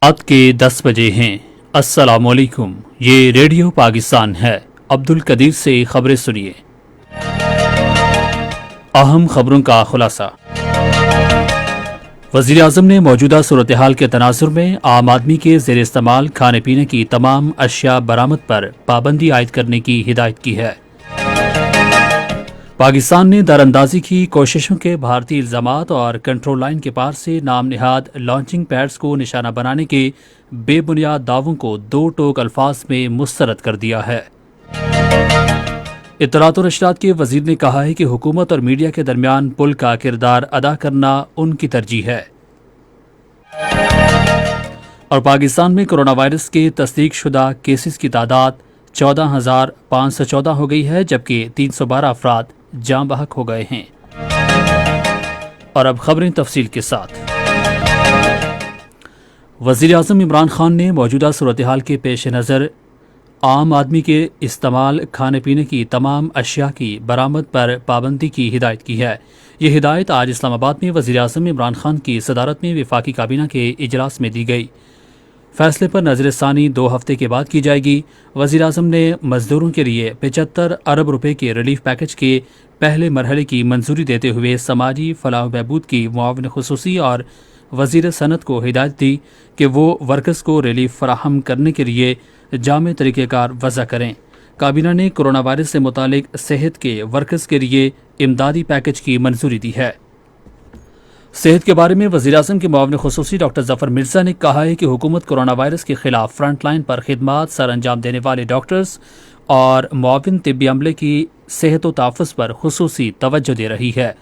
رات کے 10 بجے ہیں۔ السلام علیکم، یہ ریڈیو پاکستان ہے۔ عبد القدیر سے خبریں سنیے۔ اہم خبروں کا خلاصہ۔ وزیر اعظم نے موجودہ صورتحال کے تناظر میں عام آدمی کے زیر استعمال کھانے پینے کی تمام اشیاء برآمد پر پابندی عائد کرنے کی ہدایت کی ہے۔ پاکستان نے دراندازی کی کوششوں کے بھارتی الزامات اور کنٹرول لائن کے پار سے نام نہاد لانچنگ پیڈز کو نشانہ بنانے کے بے بنیاد دعووں کو دو ٹوک الفاظ میں مسترد کر دیا ہے۔ اطلاعات و نشریات کے وزیر نے کہا ہے کہ حکومت اور میڈیا کے درمیان پل کا کردار ادا کرنا ان کی ترجیح ہے۔ اور پاکستان میں کرونا وائرس کے تصدیق شدہ کیسز کی تعداد 14,514 ہو گئی ہے، جبکہ 312 افراد جاں بحق ہو گئے ہیں۔ اور اب خبریں تفصیل کے ساتھ۔ وزیر اعظم عمران خان نے موجودہ صورتحال کے پیش نظر عام آدمی کے استعمال کھانے پینے کی تمام اشیاء کی برآمد پر پابندی کی ہدایت کی ہے۔ یہ ہدایت آج اسلام آباد میں وزیر اعظم عمران خان کی صدارت میں وفاقی کابینہ کے اجلاس میں دی گئی۔ فیصلے پر نظر ثانی 2 ہفتے کے بعد کی جائے گی۔ وزیر اعظم نے مزدوروں کے لیے 75 ارب روپے کے ریلیف پیکج کے پہلے مرحلے کی منظوری دیتے ہوئے سماجی فلاح و بہبود کی معاون خصوصی اور وزیر صنعت کو ہدایت دی کہ وہ ورکرز کو ریلیف فراہم کرنے کے لیے جامع طریقہ کار وضع کریں۔ کابینہ نے کرونا وائرس سے متعلق صحت کے ورکرز کے لیے امدادی پیکج کی منظوری دی ہے۔ صحت کے بارے میں وزیر اعظم کے معاون خصوصی ڈاکٹر ظفر مرزا نے کہا ہے کہ حکومت کرونا وائرس کے خلاف فرنٹ لائن پر خدمات سر انجام دینے والے ڈاکٹرز اور معاون طبی عملے کی صحت و تحفظ پر خصوصی توجہ دے رہی ہے۔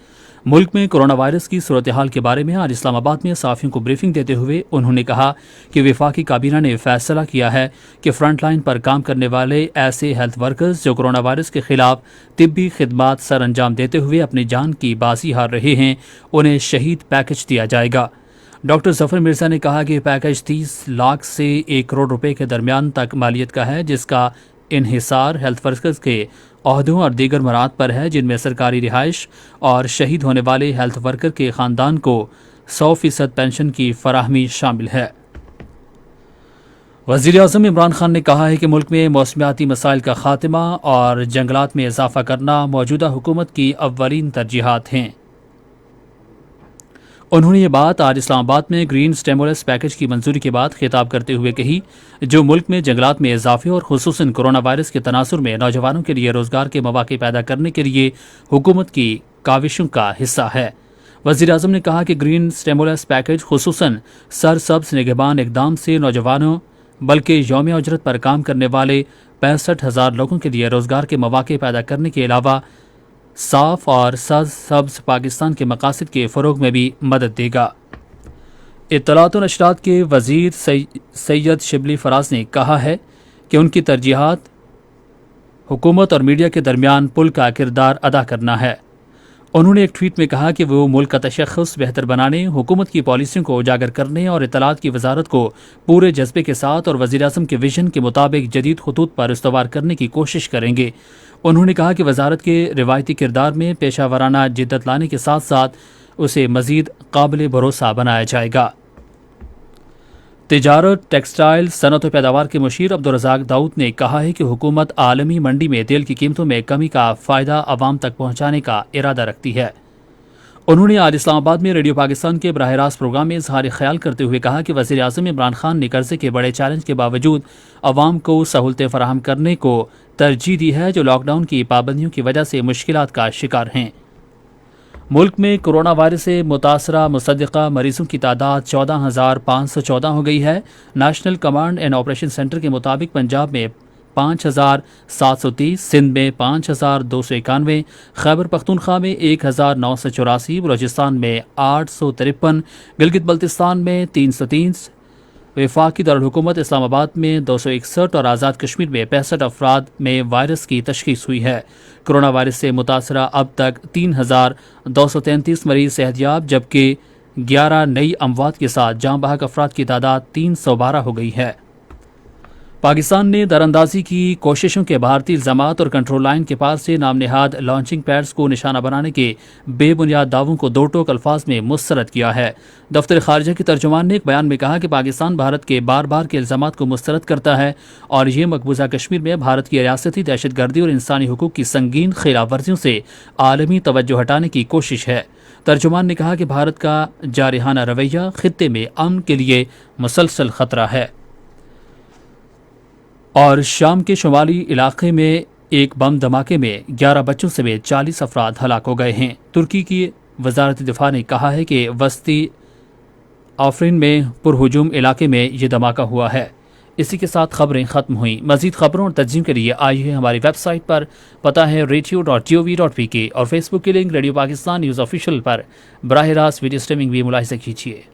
ملک میں کرونا وائرس کی صورتحال کے بارے میں آج اسلام آباد میں صحافیوں کو بریفنگ دیتے ہوئے انہوں نے کہا کہ وفاقی کابینہ نے فیصلہ کیا ہے کہ فرنٹ لائن پر کام کرنے والے ایسے ہیلتھ ورکرز جو کرونا وائرس کے خلاف طبی خدمات سر انجام دیتے ہوئے اپنی جان کی بازی ہار رہے ہیں، انہیں شہید پیکج دیا جائے گا۔ ڈاکٹر ظفر مرزا نے کہا کہ پیکج 30 لاکھ سے 1 کروڑ روپے کے درمیان تک مالیت کا ہے، جس کا انحصار ہیلتھ ورکرز کے عہدوں اور دیگر مراحل پر ہے، جن میں سرکاری رہائش اور شہید ہونے والے ہیلتھ ورکر کے خاندان کو 100% پینشن کی فراہمی شامل ہے۔ وزیر اعظم عمران خان نے کہا ہے کہ ملک میں موسمیاتی مسائل کا خاتمہ اور جنگلات میں اضافہ کرنا موجودہ حکومت کی اولین ترجیحات ہیں۔ انہوں نے یہ بات آج اسلام آباد میں گرین سٹیمولس پیکج کی منظوری کے بعد خطاب کرتے ہوئے کہی، جو ملک میں جنگلات میں اضافے اور خصوصاً کرونا وائرس کے تناظر میں نوجوانوں کے لیے روزگار کے مواقع پیدا کرنے کے لیے حکومت کی کاوشوں کا حصہ ہے۔ وزیر اعظم نے کہا کہ گرین سٹیمولس پیکج خصوصاً سرسبز نگہبان اقدام سے نوجوانوں بلکہ یوم اجرت پر کام کرنے والے 65,000 لوگوں کے لیے روزگار کے مواقع پیدا کرنے کے علاوہ صاف اور سرسبز پاکستان کے مقاصد کے فروغ میں بھی مدد دے گا۔ اطلاعات و نشریات کے وزیر سید شبلی فراز نے کہا ہے کہ ان کی ترجیحات حکومت اور میڈیا کے درمیان پل کا کردار ادا کرنا ہے۔ انہوں نے ایک ٹویٹ میں کہا کہ وہ ملک کا تشخص بہتر بنانے، حکومت کی پالیسیوں کو اجاگر کرنے اور اطلاعات کی وزارت کو پورے جذبے کے ساتھ اور وزیر اعظم کے ویژن کے مطابق جدید خطوط پر استوار کرنے کی کوشش کریں گے۔ انہوں نے کہا کہ وزارت کے روایتی کردار میں پیشہ ورانہ جدت لانے کے ساتھ ساتھ اسے مزید قابل بھروسہ بنایا جائے گا۔ تجارت، ٹیکسٹائل، صنعت و پیداوار کے مشیر عبدالرزاق داؤد نے کہا ہے کہ حکومت عالمی منڈی میں تیل کی قیمتوں میں کمی کا فائدہ عوام تک پہنچانے کا ارادہ رکھتی ہے۔ انہوں نے آج اسلام آباد میں ریڈیو پاکستان کے براہ راست پروگرام میں اظہار خیال کرتے ہوئے کہا کہ وزیر اعظم عمران خان نے قرضے کے بڑے چیلنج کے باوجود عوام کو سہولتیں فراہم کرنے کو ترجیح دی ہے، جو لاک ڈاؤن کی پابندیوں کی وجہ سے مشکلات کا شکار ہیں۔ ملک میں کرونا وائرس سے متاثرہ مصدقہ مریضوں کی تعداد 14,514 ہو گئی ہے۔ National command and operation centre کے مطابق پنجاب میں 5,730، سندھ میں 5,291، خیبر پختونخوا میں 1,984، بلوچستان میں 853، گلگت بلتستان میں 330، وفاقی دارالحکومت اسلام آباد میں 261 اور آزاد کشمیر میں 65 افراد میں وائرس کی تشخیص ہوئی ہے۔ کرونا وائرس سے متاثرہ اب تک 3,233 مریض صحت یاب، جبکہ 11 نئی اموات کے ساتھ جاں بحق افراد کی تعداد 312 ہو گئی ہے۔ پاکستان نے دراندازی کی کوششوں کے بھارتی الزامات اور کنٹرول لائن کے پاس سے نام نہاد لانچنگ پیڈز کو نشانہ بنانے کے بے بنیاد دعووں کو دو ٹوک الفاظ میں مسترد کیا ہے۔ دفتر خارجہ کے ترجمان نے ایک بیان میں کہا کہ پاکستان بھارت کے بار بار کے الزامات کو مسترد کرتا ہے اور یہ مقبوضہ کشمیر میں بھارت کی ریاستی دہشت گردی اور انسانی حقوق کی سنگین خلاف ورزیوں سے عالمی توجہ ہٹانے کی کوشش ہے۔ ترجمان نے کہا کہ بھارت کا جارحانہ رویہ خطے میں امن کے لیے مسلسل خطرہ ہے۔ اور شام کے شمالی علاقے میں ایک بم دھماکے میں 11 بچوں سمیت 40 افراد ہلاک ہو گئے ہیں۔ ترکی کی وزارت دفاع نے کہا ہے کہ وسطی آفرین میں پرہجوم علاقے میں یہ دھماکہ ہوا ہے۔ اسی کے ساتھ خبریں ختم ہوئیں۔ مزید خبروں اور تجزیوں کے لیے آئیے ہماری ویب سائٹ پر، پتہ ہے radio.gov.pk، اور فیس بک کے link radio Pakistan news official پر براہ راست ویڈیو سٹریمنگ بھی ملاحظہ کیجیے۔